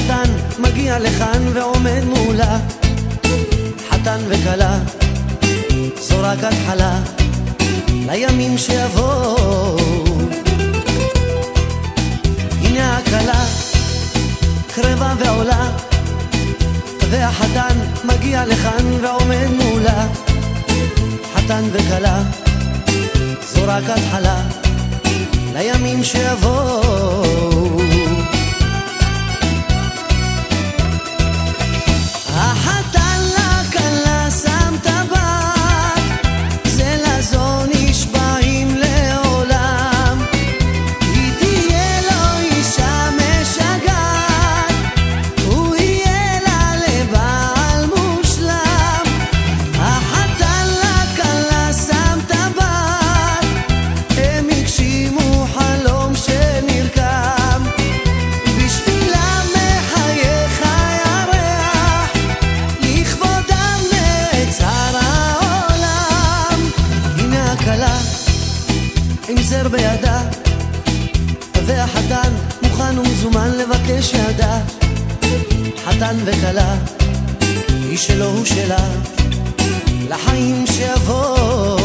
והחתן מגיע לכאן ועומד מולה. חתן וכלה, זו רק התחלה לימים שיבואו. הנה הכלה קרבה ועולה, והחתן מגיע לכאן ועומד מולה. חתן וכלה, זו רק התחלה לימים שיבואו. החתן לכלה שם טבעת, זה לזו נשבעים לעולם. היא תהיה לו אישה משגעת, הוא יהיה לה לבעל מושלם. החתן לכלה שם טבעת, הם הגשימו חלום שנרקם. בשבילם מחייך הירח, לכבודם נעצר העולם. הנה הכלה עם זר בידה, והחתן מוכן ומזומן לבקש ידה. חתן וכלה, היא שלו הוא שלה לחיים שיבואו.